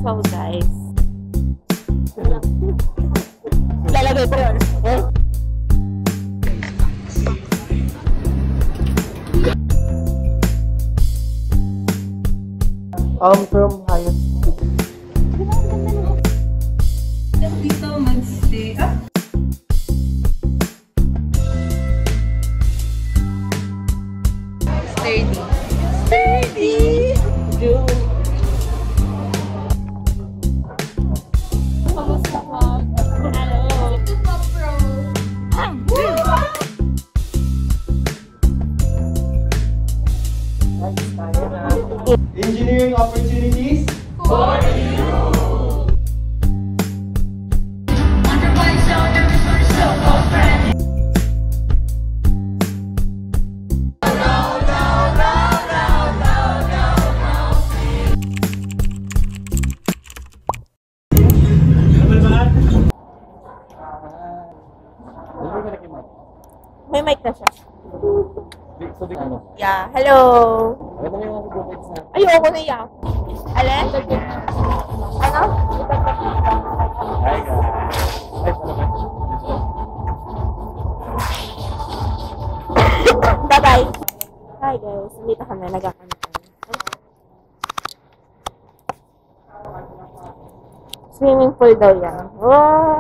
So guys, lalagay ko yun. From highest school. Dito mag-stay. Sturdy. June. Kamusta po? Hello. Ito po, bro. Engineering opportunities For you. May mic na siya. Yeah, hello. Ayoko na yan. Alin? Ano? Bye-bye. Hi guys, dito kami nagkakantan. Swimming pool daw yan. Wow!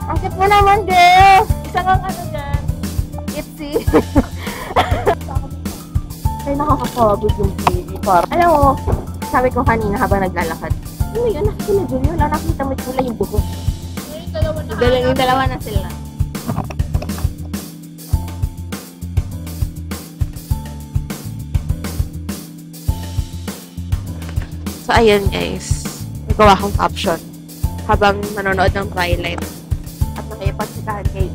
Ang cute mo naman, girl! Isa kang ano dyan? Itsy. Ay, nakakapagod yung baby. Alam mo, sabi ko kanina habang naglalakad, ano yun? Nakita na dyan yun. Nakita mo pula yung buko. Yung dalawa na sila. So, ayun guys. Nagawa akong caption habang nanonood ng Twilight. At nakipagsikahan kay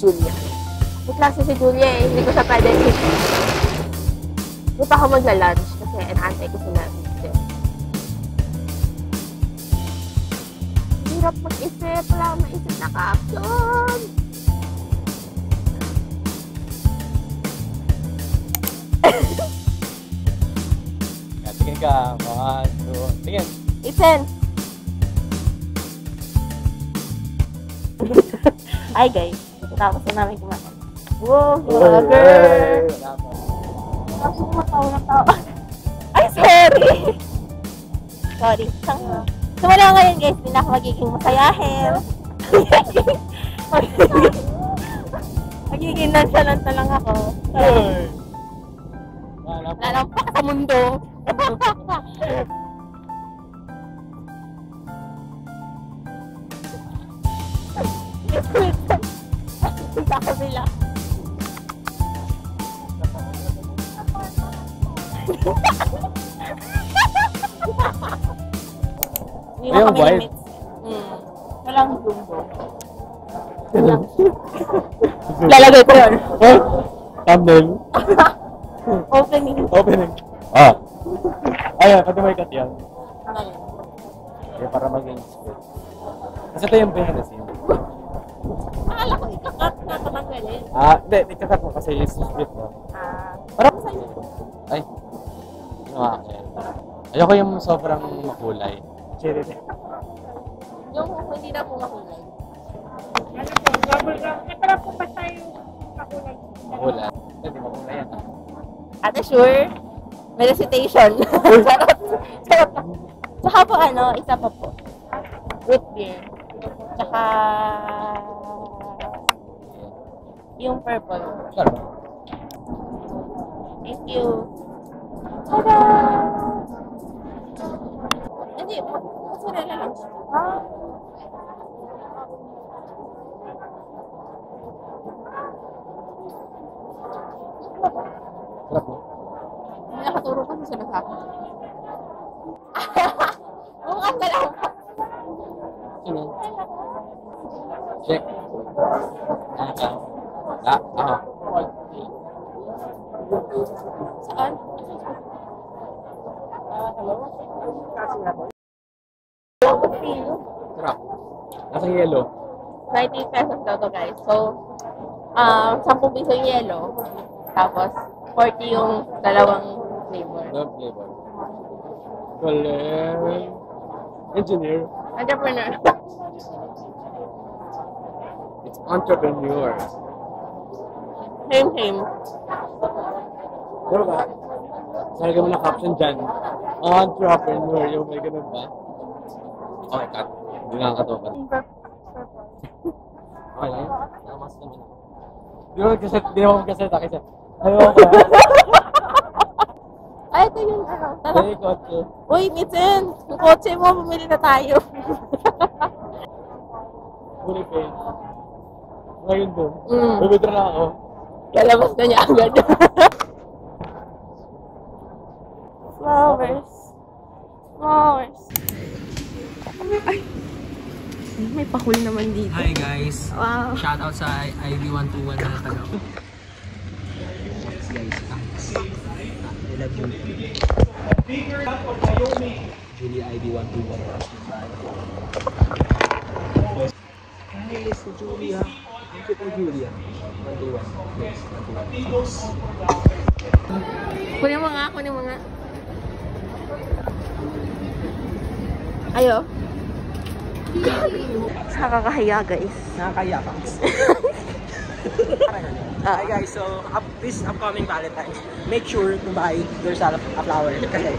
Julia. May klase si Julia eh. Hindi ko siya pwede. Hindi pa ako magla-lunch kasi inaantay ko sila. Hirap mag-isip. Wala akong maisip na caption. Tingin ka. 1, 2. Tingin. Ethan! Hi guys. Tapos na namin kumain. Wow, vlogger! Tapos kumatawa ng tao. Ay, sorry! Sorry. Sumala ngayon guys, hindi na ako magiging masayahin. Magiging nonchalant lang ako. Lalampak sa mundo. Sa kabila. Hindi mo kami limits. Walang jumbo. Lalagay ko yun. Thumbnail. Opening. Opening. Ah. Ayan, pati may cut yan. Ano yun? Okay, para maging split. Kasi ito yung behind the scene. Akala ko ikakat na tumanggalin. Hindi, ikakat mo kasi yung split mo. Parang sa'yo. Ay. Ginawa ko yan. Ayoko yung sobrang makulay. Cherry. Yung hindi na po makulay. Ano po, bubble gum. Para po pa tayo makulay. Makulay. Hindi, makulay yan. Ate, sure? May recitation. Charot. Charot. Tsaka po ano, isa pa po. Root beer. Tsaka yung purple. Thank you. Tada! Hindi, mozzarella lang siya. Sarap mo. Hindi nakaturo kasi siya sa akin. Mukhang dalawa. Sino? Check. Saan? Hello? feel. Sarap. Nasang yellow. 98 pesos daw to guys. So, 10 piso yung yellow. Tapos, 40 yung dalawang flavor. Love flavor. Galing. Engineer. Entrepreneur. It's entrepreneur. Same. Pero ba? Sarga mo na caption dyan. Entrepreneur. Yung may ganun ba? Okay, cut. Hindi nga katopan. Okay lang yun. Nakamas naman ako. Di naman magkasalita kasi. Ayaw ko. Ay, ito yung ano. Tara. Dahil kotse. Uy, Mitsen! Yung kotse mo, bumili na tayo. Fully paid. Ngayon doon. Mm. Bumitra na ako. Lalabas na niya agad. Flowers. Ay, may pakul naman dito. Hi guys! Wow. Shoutout sa ID121 na Tagaw. Thanks guys, thanks. I love you. Julie ID121. Hey, si Julia. Thank you po Julia. 121. Yes, 121. Kunin mo nga. Ayo. Nakakahiya guys. Nakakaya ka. Hi guys, so this upcoming Valentine's, make sure to buy yourself a flower. Kasi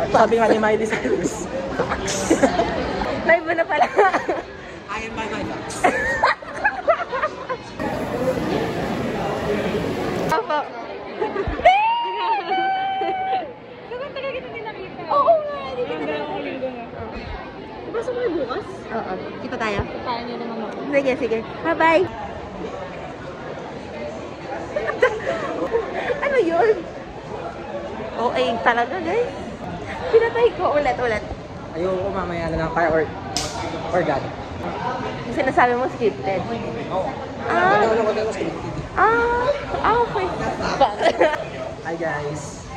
sabi nga ni Miley Cyrus, May iba na pala. I am by my box. Opo. Saan talaga kita din nakita? Oo nga. Ang dalawang linggo na. Pasok mo bukas? Oo. Kita tayo. Kaya niyo naman ako. Sige. Bye-bye. Ano yun? Okay talaga guys. Pinatay ko ulit. Ayoko mamaya na lang fire or God. Yung sinasabi mo scripted. Oo. Ah. Ano ko tayo script? Okay. Hi guys.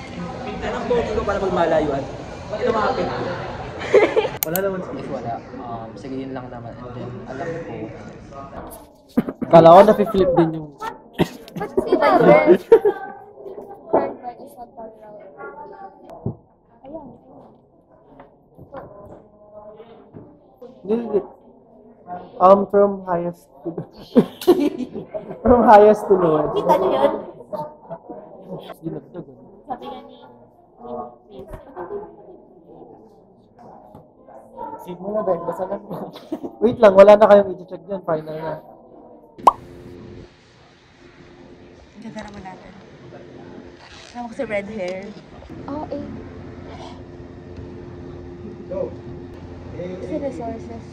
Anong pogi ko para magmalayuan? Ito mga pin. Wala naman space, wala. Sige yun lang naman. And then, alam ko. Kala ko na-flip din yung... Hindi. From highest to from highest to lowest. Kita niyo yun? Ginagdag. Sabi nga ni Chris. Save mo na ba? Basta lang. Wait lang, wala na kayong i-check dyan. Final na. Ganda naman natin. Alam ko si red hair. Oh, Kasi resources.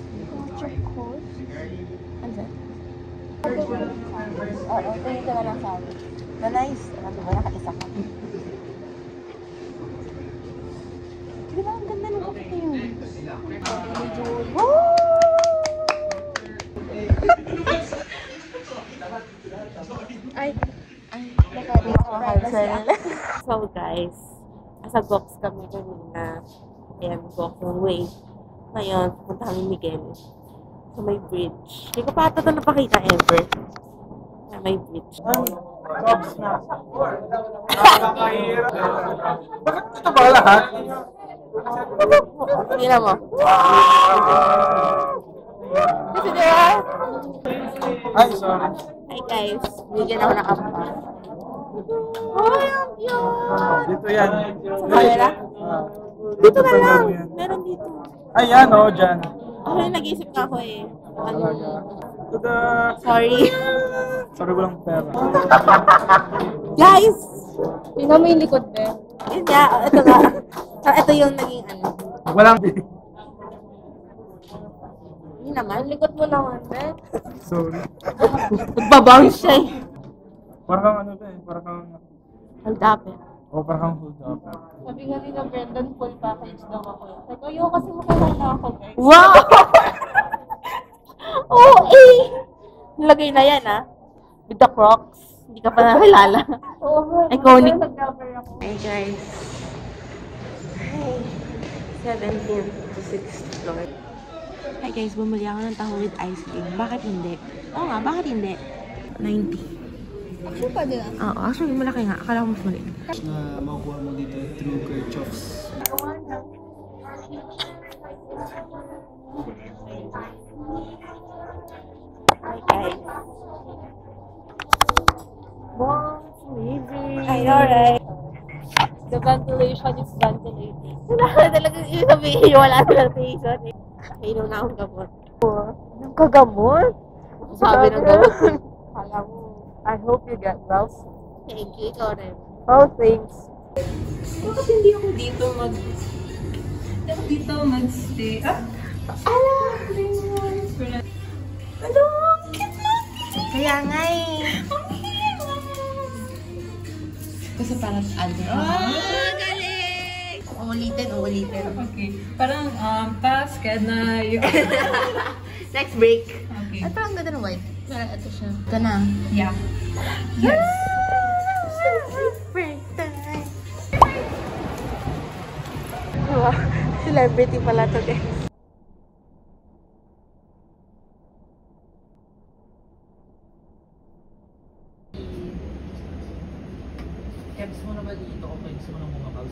Check course. Ano ba? Oo, tingin ka na lang sa akin. Nice. Alam mo ba, nakaisa ka. Di ba, ang ganda ng kapit na yun? Woo! Ay, so guys, nasa box kami kanina. Ayan, box ng way. Ngayon, pupunta kami Miguel. So may bridge. Hindi ko pa ito napakita ever. May bridge. Bakit ito ba lahat? Tingnan mo. Kasi diba? Ay, sorry. Hi guys, bigyan ako ng kampa. Oh, ang cute! Dito yan. Sa camera? Dito na lang. Meron dito. Ayan, oh, dyan. Ako yung nag-iisip nga ako eh. Ano? Tada! Sorry. Sorry, walang pera. Guys! Tingnan mo yung likod din. Yun nga, ito nga. Ito yung naging ano. Walang Yun naman, likod mo naman, Ben. Sorry. Nagbabounce siya eh. Parang ano ba eh? Parang Ang dapit. oh, parang hold up. Sabi nga nila Brendan, full package daw ako. Like, ayoko kasi makilala ako, guys. Wow! Oo, nilagay na yan ah. With the Crocs. Hindi ka pa nakilala. Oo, Iconic. nag-cover ako. Hey guys. Hi. 17th to 6th floor. Hi guys, bumili ako ng taho with ice cream. Bakit hindi? Oo nga, bakit hindi? 90. Actually, pwede na. Oo, actually malaki nga. Akala ko mas mali. Na makukuha mo dito through Kirchhoff's. Hi guys. Wow, it's amazing. I know, right? The ventilation is ventilating. Wala na talaga yung sabihin. Wala na ventilation. Kainom na akong gamot. Anong kagamot? Sabi ng gamot. Kala mo. I hope you get well. Thank you, ikaw rin. Oh, thanks. Bakit hindi ako dito magstay? Ah! Ano? Cute na! Kaya nga eh. Kasi parang other. Galing! Uulitin. Okay. Parang, pass ka na yung... Next break. Okay. At parang ganda ng white. Parang ito siya. Ito na. Yeah. Yes! Break time. Wow, celebrity pala to guys. Keps mo na ba dito? Okay, gusto mo na bumabag.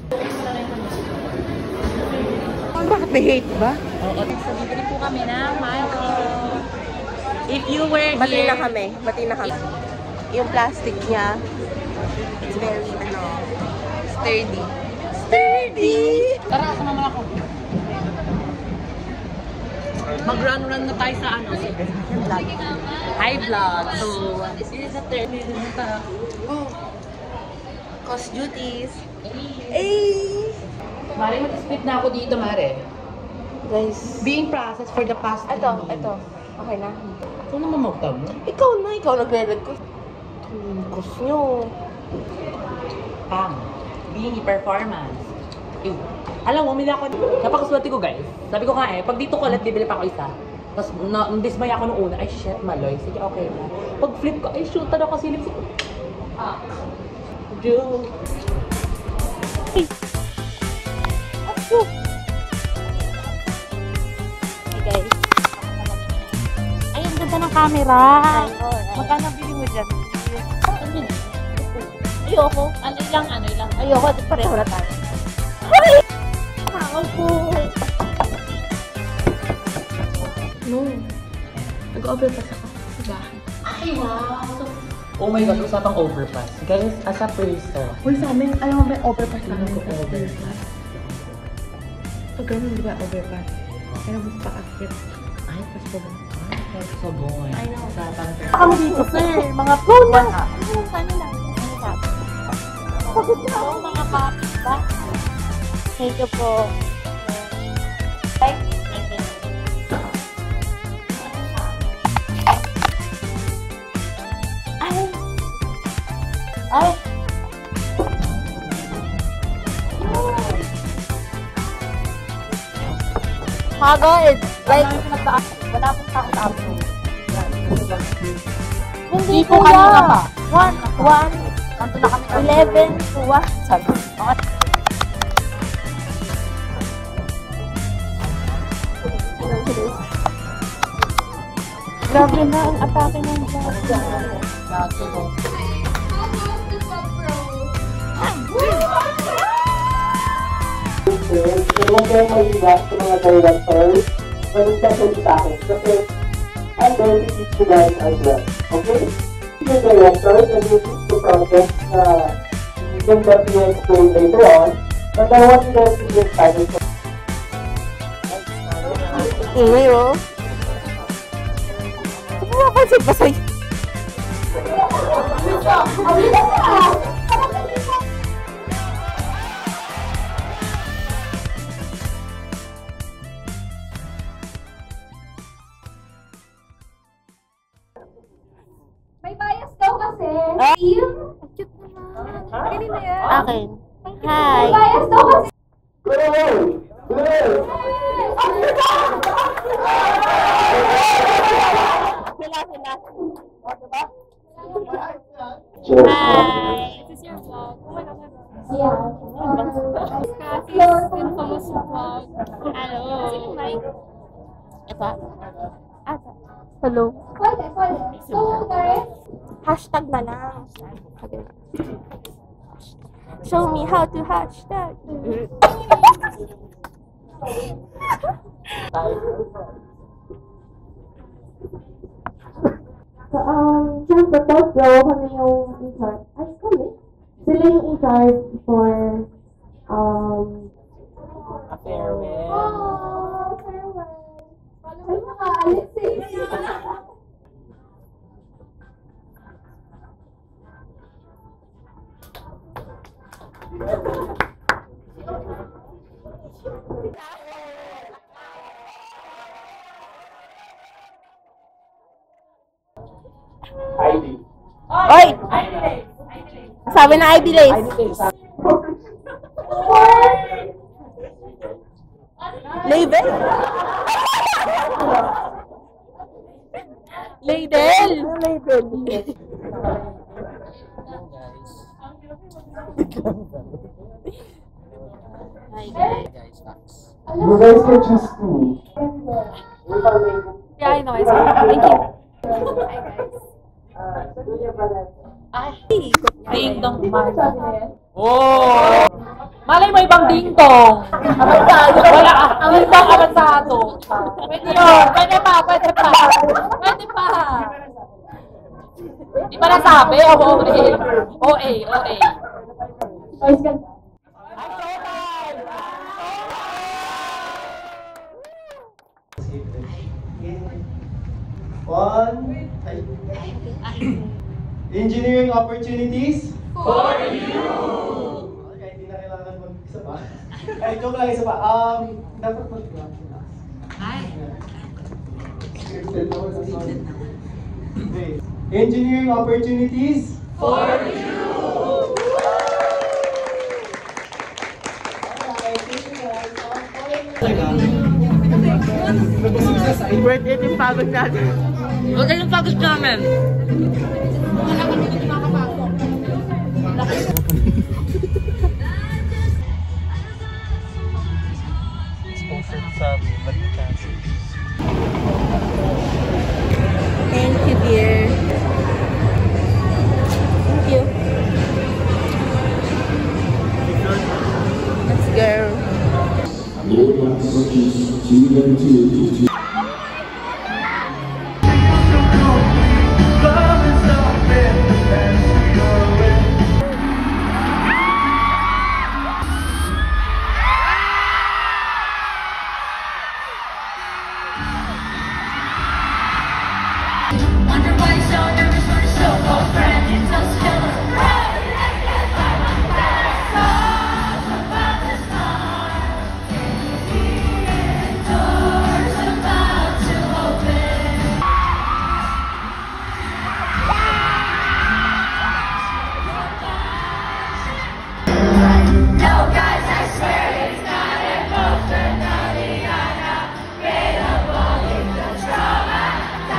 Bakit may hate ba? So, bibili po kami ng Milo. If you were Bati na kami. Yung plastic niya, it's very, sturdy. Tara, sama mo na ako. Mag-run na tayo sa ano. Hi vlog. So, this is the third reason na Cost duties. Mare, mag-split na ako dito, Mare. Guys. Being processed for the past Ito. Okay na. Ito naman magtab mo. Ikaw nagre-request. Cost nyo. Pang. Being performance. Ew. Alam mo, umili ako. Napakaswerte ko, guys. Sabi ko nga pag dito ko ulit, bibili pa ako isa. Tapos, dismay ako nung una. Ay, shit, maloy. Sige, okay na. Pag flip ko, ay, shoot, talo kasi lips ko. Joke. Hey guys. Ay, ang ganda ng camera. Magkano bili mo dyan? Ayoko. Ano lang. Ayoko, pareho na tayo. No. Nag-overpass ako sa bahay. Ay, wow. Oh my God, usapang overpass. Guys, as a person. Uy, sa amin, alam mo ba, overpass na ako. Overpass. Pag ganun, di ba, overpass? Kaya mo pa-akit. Ay, pasto ba? Ay, pasto boy. I know. Usapang Kami dito, sir. Mga phone na. Sana lang. Pagod na ako, mga papi ba? Thank you po. Ay! Hagod! Like, wala pong takot-takot. Hindi po kanina pa. 11 to 1. Sabi. Grabe na ang atake ng Huwag kayong mag-iwas sa mga directors, mag-especially sa akin, kasi I'm going to teach you guys as well, okay? Yung directors, and you teach the project na you can definitely explain later on, but I want you guys to be excited for ingay, oh. Ano ba pansin pa sa'yo? May bias daw kasi. Team? Cute naman. Kanina yan. Akin. Hi. May bias daw kasi. Hi. This is your vlog. Oh my God. Yeah. Infamous vlog. Hello. Sige, Mike. Ito. Hello. Pwede. So, guys, Hashtag na lang. Okay. Show me how to hashtag. Siyempre po, bro, kami yung in charge. Ay, kami? Sila yung in charge for, A farewell. oh, farewell. Ay, makaalis eh. ID. Oy! Sabi na Ivy Lace. Label? Label? Label. Hi guys. Guys, facts. You guys can choose two. Yeah, I know. Thank you. Ding dong Oh! Malay mo ibang ding dong. Abansado. Wala. Ding dong abansado. Pwede yun. Pwede pa. Pwede pa. Di ba nasabi? OA. Engineering opportunities? For you! Okay, hindi na kailangan mag-isa pa. Ay, joke lang, isa pa. Dapat mag-relax. Scripted naman sa song. Okay. Engineering opportunities? For you! Worth it yung pagod natin. Huwag yung pagod namin. Thank you, dear. Thank you. Let's go. wonder why you're so nervous for a so-called friend. It's a still a friend. Talk about the stars. Doors about to open. No, guys, I swear it's not emotionally unavailable. It's just traumatized.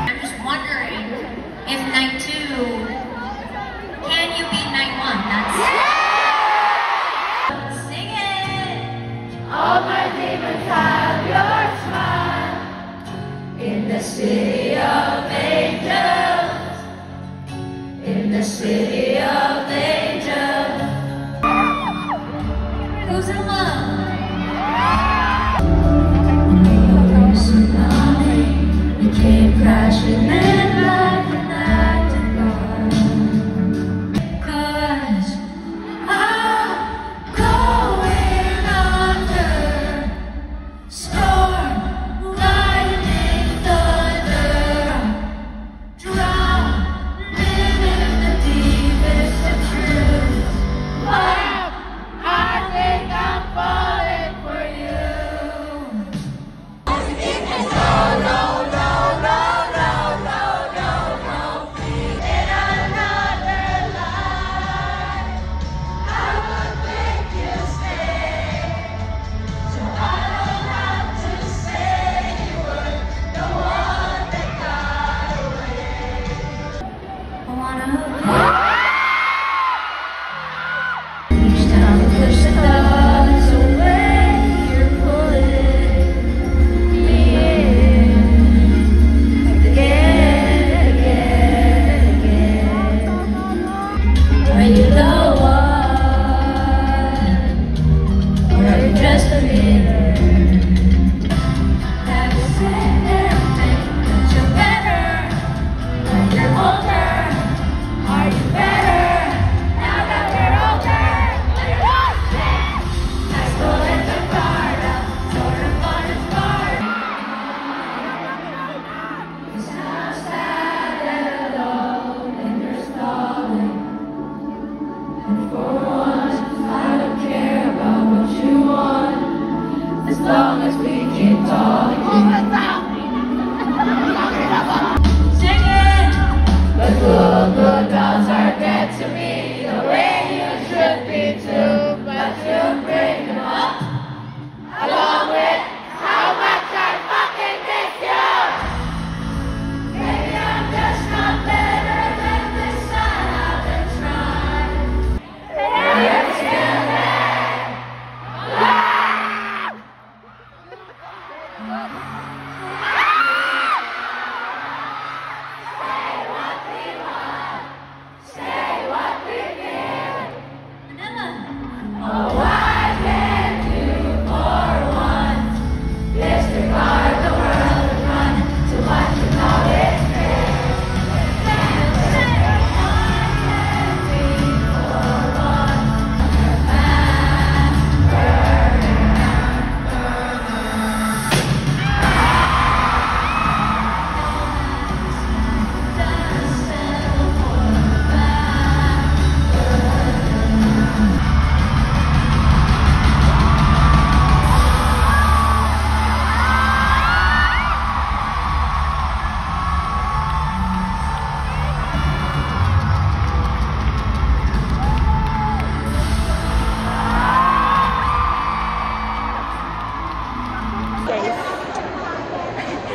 I'm just wondering if night 2, can you beat night 1? That's sing it. All my demons have your smile in the city of angels. In the city of angels. Who's in love? Tsunami, we came crashing in like an active God. 'Cause I'm going under. Storm, lightning, thunder. Drowning in the deep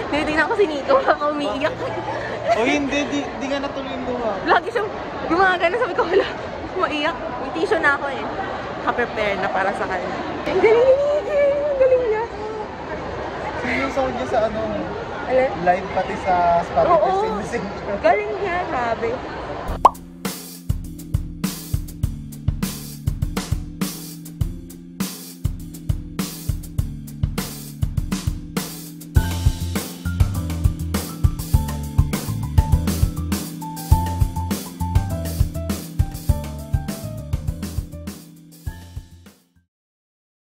Tinitingnan ko si Nico, baka umiiyak. O hindi, di nga natuloy yung luha. Lagi siyang gumagana, sabi ko, wala, maiyak. May tissue na ako eh. Ka-prepare na para sa kanya. Ang galing ni Nico, ang galing niya. Sinusaw niya sa ano, Alin? live pati sa Spotify. Oo, galing niya, grabe.